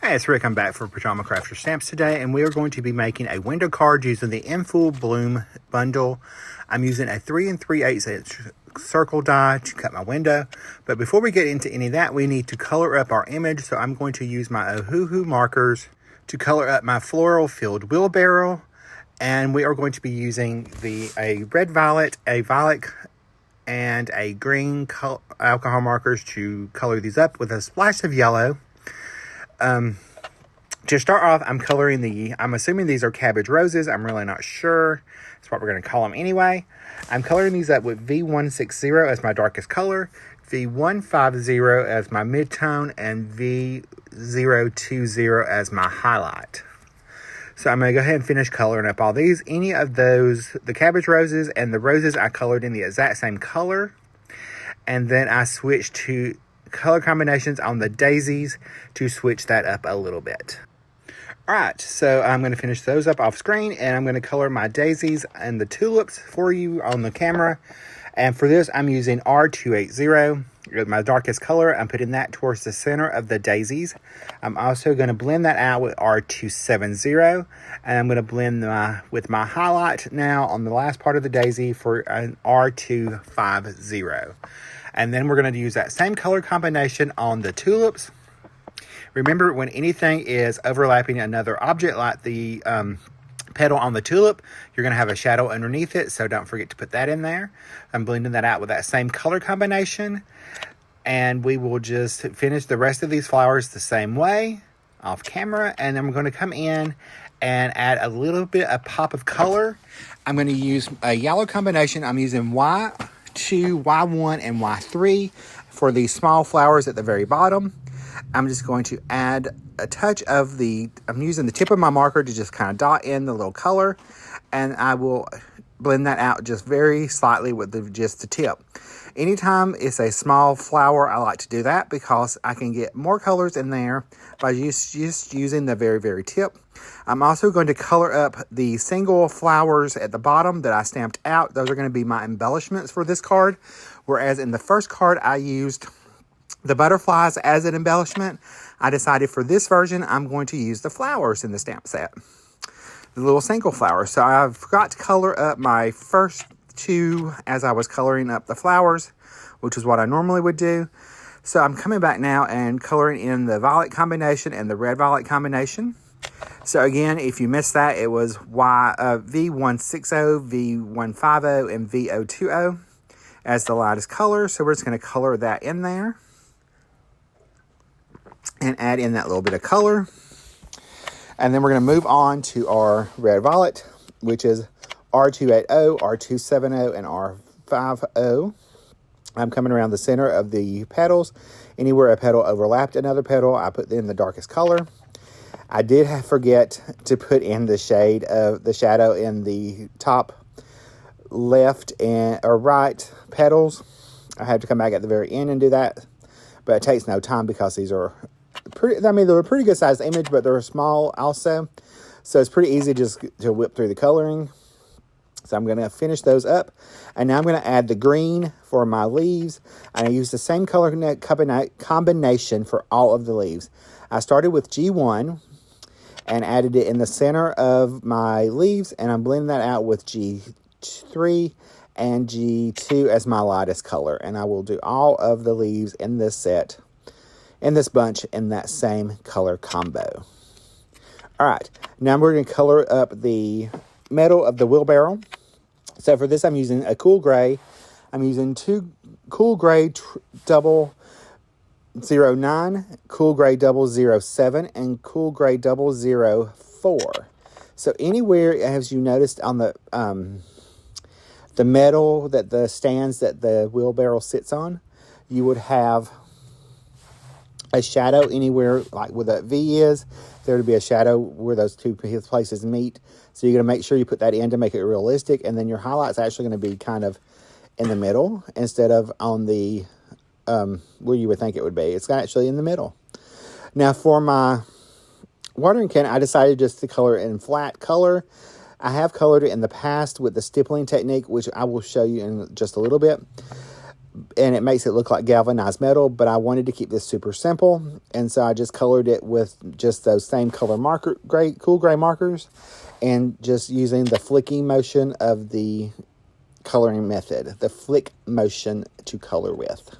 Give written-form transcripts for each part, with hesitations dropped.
Hey, it's Rick. I'm back for Pajama Crafter Stamps today, and we are going to be making a window card using the In Full Bloom bundle. I'm using a 3 3/8 inch circle die to cut my window. But before we get into any of that, we need to color up our image. So I'm going to use my Ohuhu markers to color up my floral filled wheelbarrow. And we are going to be using a red violet, a violet, and a green alcohol markers to color these up with a splash of yellow. To start off, I'm assuming these are cabbage roses. I'm really not sure. That's what we're going to call them anyway. I'm coloring these up with V160 as my darkest color, V150 as my mid-tone, and V020 as my highlight. So I'm going to go ahead and finish coloring up all these. Any of those, the cabbage roses and the roses, I colored in the exact same color. And then I switched to color combinations on the daisies to switch that up a little bit. Alright, so I'm going to finish those up off screen, and I'm going to color my daisies and the tulips for you on the camera. And for this, I'm using R280 with my darkest color. I'm putting that towards the center of the daisies. I'm also going to blend that out with R270, and I'm going to blend with my highlight now on the last part of the daisy for an R250. And then we're going to use that same color combination on the tulips. Remember, when anything is overlapping another object, like the petal on the tulip, you're going to have a shadow underneath it, so don't forget to put that in there. I'm blending that out with that same color combination. And we will just finish the rest of these flowers the same way, off camera. And then we're going to come in and add a little bit, a pop of color. I'm going to use a yellow combination. I'm using Y2, Y1, and Y3 for these small flowers at the very bottom. I'm just going to add a touch of I'm using the tip of my marker to just kind of dot in the little color, and I will blend that out just very slightly with just the tip. Anytime it's a small flower, I like to do that because I can get more colors in there by just using the very, very tip. I'm also going to color up the single flowers at the bottom that I stamped out. Those are going to be my embellishments for this card, whereas in the first card I used the butterflies as an embellishment. I decided for this version, I'm going to use the flowers in the stamp set. The little single flowers. So I forgot to color up my first two as I was coloring up the flowers, which is what I normally would do. So I'm coming back now and coloring in the violet combination and the red violet combination. So again, if you missed that, it was V160, V150, and V020 as the lightest color. So we're just going to color that in there and add in that little bit of color. And then we're going to move on to our red violet, which is R280, R270, and R50. I'm coming around the center of the petals. Anywhere a petal overlapped another petal, I put in the darkest color. I did forget to put in the shade of the shadow in the top left or right petals. I had to come back at the very end and do that, but it takes no time because these are pretty, I mean, they're a pretty good sized image, but they're small also. So it's pretty easy just to whip through the coloring. So I'm going to finish those up. And now I'm going to add the green for my leaves. And I use the same color combination for all of the leaves. I started with G1 and added it in the center of my leaves. And I'm blending that out with G3 and G2 as my lightest color. And I will do all of the leaves in this set, in this bunch, in that same color combo. All right, now we're going to color up the metal of the wheelbarrow. So for this, I'm using a cool gray. I'm using two cool gray 009, cool gray 007, and cool gray 004. So anywhere, as you noticed on the metal, that the stands that the wheelbarrow sits on, you would have a shadow anywhere, like where that V is. There would be a shadow where those two places meet. So you're going to make sure you put that in to make it realistic. And then your highlight's actually going to be kind of in the middle instead of on the, where you would think it would be. It's actually in the middle. Now for my watering can, I decided just to color it in flat color. I have colored it in the past with the stippling technique, which I will show you in just a little bit. and it makes it look like galvanized metal, but I wanted to keep this super simple, and so I just colored it with just those same color marker, cool gray markers, and just using the flicking motion of the coloring method, the flick motion to color with.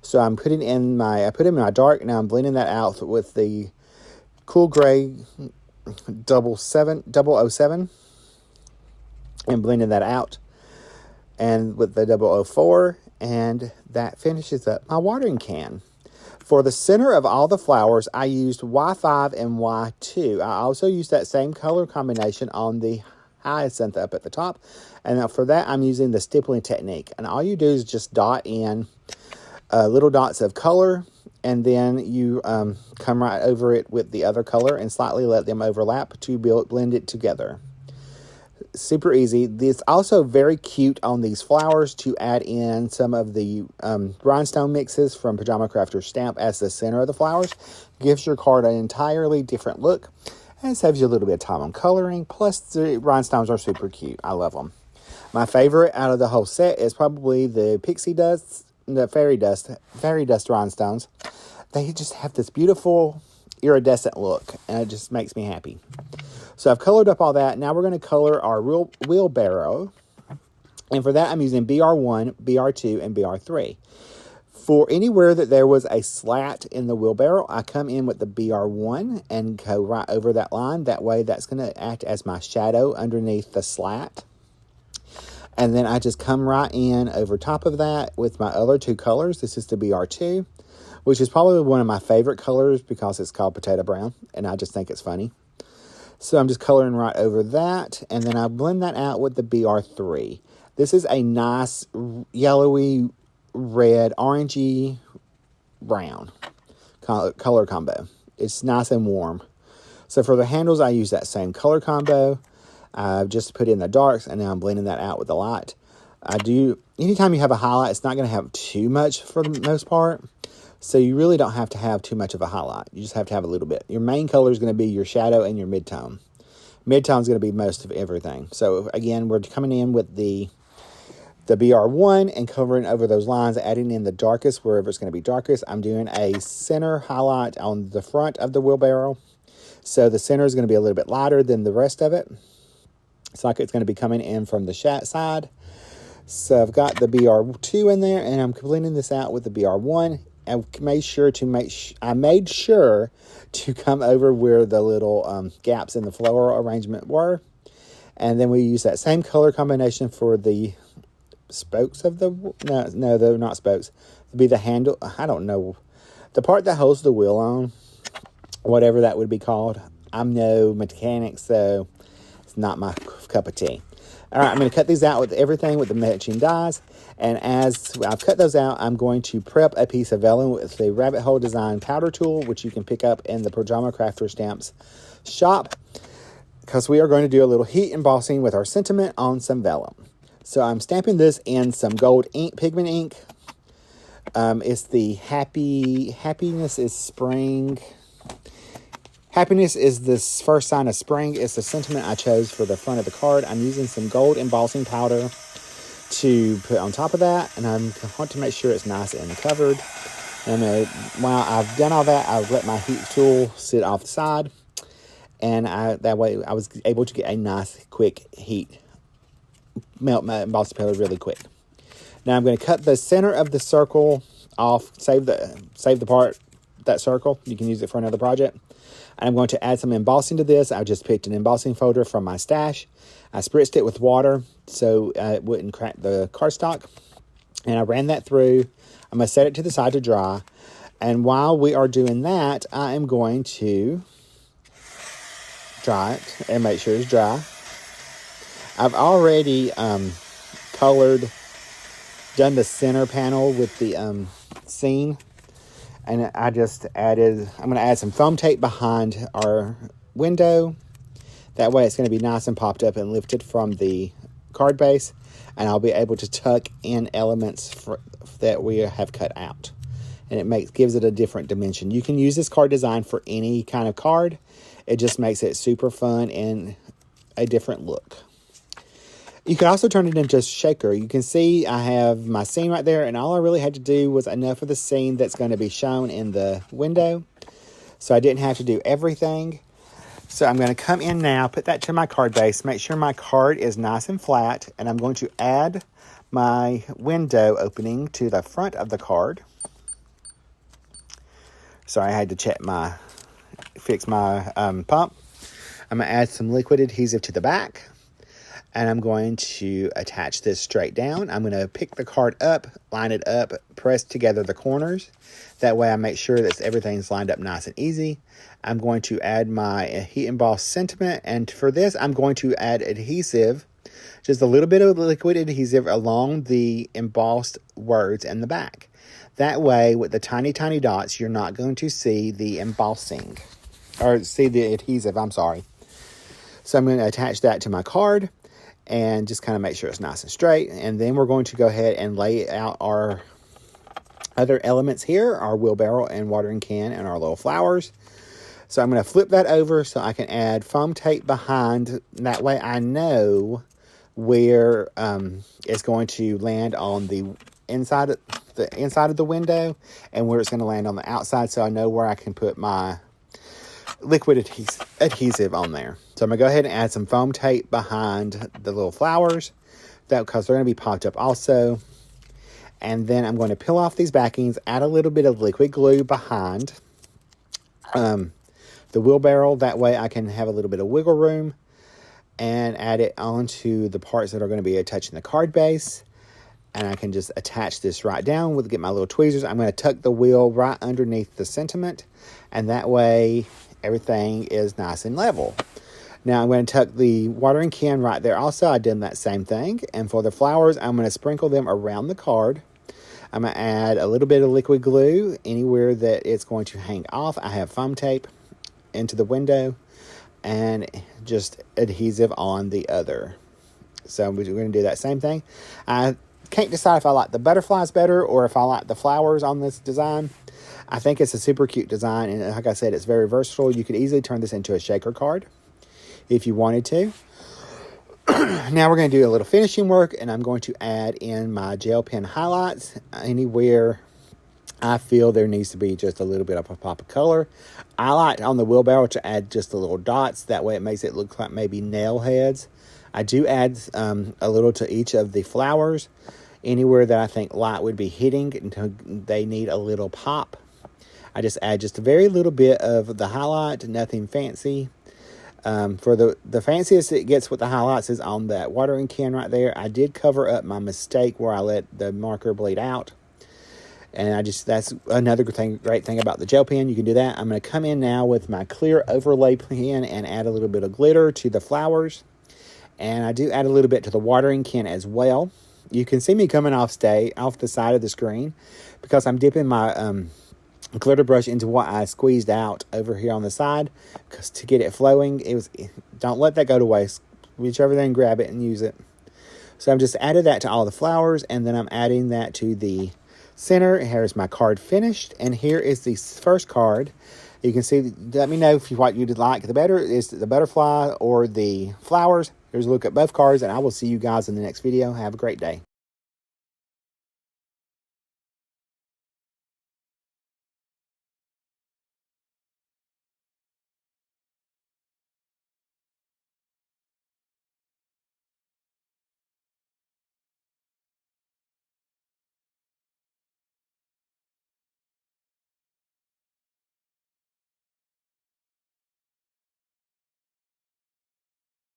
So I'm putting in my, I put in my dark, now I'm blending that out with the cool gray 007, and blending that out, and with the 004, and that finishes up my watering can. For the center of all the flowers, I used Y5 and Y2. I also used that same color combination on the hyacinth up at the top. And now for that, I'm using the stippling technique. And all you do is just dot in little dots of color, and then you come right over it with the other color and slightly let them overlap to blend it together. Super easy. It's also very cute on these flowers to add in some of the rhinestone mixes from Pajama Crafter Stamp as the center of the flowers. Gives your card an entirely different look and saves you a little bit of time on coloring. Plus, the rhinestones are super cute. I love them. My favorite out of the whole set is probably the pixie dust, the fairy dust rhinestones. They just have this beautiful iridescent look, and it just makes me happy. So I've colored up all that. Now we're going to color our wheelbarrow. And for that, I'm using BR1, BR2, and BR3. For anywhere that there was a slat in the wheelbarrow, I come in with the BR1 and go right over that line. That way, that's going to act as my shadow underneath the slat. And then I just come right in over top of that with my other two colors. This is the BR2, which is probably one of my favorite colors because it's called potato brown, and I just think it's funny. So I'm just coloring right over that, and then I blend that out with the BR3. This is a nice yellowy, red, orangey, brown color combo. It's nice and warm. So for the handles, I use that same color combo. I've just put in the darks, and now I'm blending that out with the light. Anytime you have a highlight, it's not going to have too much for the most part. So you really don't have to have too much of a highlight. You just have to have a little bit. Your main color is going to be your shadow and your midtone. Midtone is going to be most of everything. So again, we're coming in with the BR1 and covering over those lines, adding in the darkest wherever it's going to be darkest. I'm doing a center highlight on the front of the wheelbarrow. So the center is going to be a little bit lighter than the rest of it. It's like it's going to be coming in from the side. So I've got the BR2 in there, and I'm blending this out with the BR1. I made sure to come over where the little gaps in the floral arrangement were. And then we use that same color combination for the spokes of the... No, they're not spokes. It'd be the handle. I don't know. The part that holds the wheel on, whatever that would be called. I'm no mechanic, so it's not my cup of tea. All right, I'm going to cut these out with everything with the matching dies. And as I've cut those out, I'm going to prep a piece of vellum with the rabbit hole design powder tool, which you can pick up in the Pajama Crafter Stamps shop, because we are going to do a little heat embossing with our sentiment on some vellum. So I'm stamping this in some gold ink, pigment ink. It's the happiness is spring. Happiness is the first sign of spring. It's the sentiment I chose for the front of the card. I'm using some gold embossing powder to put on top of that, and I want to make sure it's nice and covered. And while I've done all that, I've let my heat tool sit off the side, and that way I was able to get a nice quick heat, melt my embossing powder really quick. Now I'm going to cut the center of the circle off, save the part, that circle. You can use it for another project. I'm going to add some embossing to this. I just picked an embossing folder from my stash. I spritzed it with water so it wouldn't crack the cardstock. And I ran that through. I'm going to set it to the side to dry. And while we are doing that, I am going to dry it and make sure it's dry. I've already done the center panel with the scene. And I just I'm going to add some foam tape behind our window. That way it's going to be nice and popped up and lifted from the card base. And I'll be able to tuck in elements that we have cut out. And it gives it a different dimension. You can use this card design for any kind of card. It just makes it super fun and a different look. You can also turn it into a shaker. You can see I have my scene right there, and all I really had to do was enough of the scene that's going to be shown in the window. So I didn't have to do everything. So I'm going to come in now, put that to my card base, make sure my card is nice and flat, and I'm going to add my window opening to the front of the card. Sorry, I had to fix my pump. I'm going to add some liquid adhesive to the back, and I'm going to attach this straight down. I'm going to pick the card up, line it up, press together the corners. That way I make sure that everything's lined up nice and easy. I'm going to add my heat embossed sentiment, and for this I'm going to add adhesive, just a little bit of liquid adhesive along the embossed words in the back. That way, with the tiny, tiny dots, you're not going to see the embossing, or see the adhesive, I'm sorry. So I'm going to attach that to my card and just kind of make sure it's nice and straight. And then we're going to go ahead and lay out our other elements here, our wheelbarrow and watering can and our little flowers. So I'm going to flip that over so I can add foam tape behind. That way I know where it's going to land on the inside of the window and where it's going to land on the outside, so I know where I can put my liquid adhesive on there. So I'm going to go ahead and add some foam tape behind the little flowers, because they're going to be popped up also. And then I'm going to peel off these backings, add a little bit of liquid glue behind the wheelbarrow. That way I can have a little bit of wiggle room, and add it onto the parts that are going to be touching the card base. And I can just attach this right down get my little tweezers. I'm going to tuck the wheel right underneath the sentiment, and that way everything is nice and level. Now I'm going to tuck the watering can right there also. I did that same thing. And for the flowers, I'm going to sprinkle them around the card. I'm going to add a little bit of liquid glue anywhere that it's going to hang off. I have foam tape into the window and just adhesive on the other. So we're going to do that same thing. I can't decide if I like the butterflies better or if I like the flowers on this design. I think it's a super cute design, and like I said, it's very versatile. You could easily turn this into a shaker card if you wanted to. Now we're going to do a little finishing work, and I'm going to add in my gel pen highlights anywhere I feel there needs to be just a little bit of a pop of color. I like on the wheelbarrow to add just the little dots. That way it makes it look like maybe nail heads. I do add a little to each of the flowers, anywhere that I think light would be hitting until they need a little pop. I just add just a very little bit of the highlight, nothing fancy. For the fanciest it gets with the highlights is on that watering can right there. I did cover up my mistake where I let the marker bleed out. And that's another great thing about the gel pen. You can do that. I'm going to come in now with my clear overlay pen and add a little bit of glitter to the flowers. And I do add a little bit to the watering can as well. You can see me coming off the side of the screen because I'm dipping my glitter brush into what I squeezed out over here on the side, because to get it flowing, don't let that go to waste. Reach over there and grab it and use it. So I've just added that to all the flowers, and then I'm adding that to the center. Here's my card finished, and here is the first card. You can see, let me know what you'd like the better, is the butterfly or the flowers. Here's a look at both cards, and I will see you guys in the next video. Have a great day.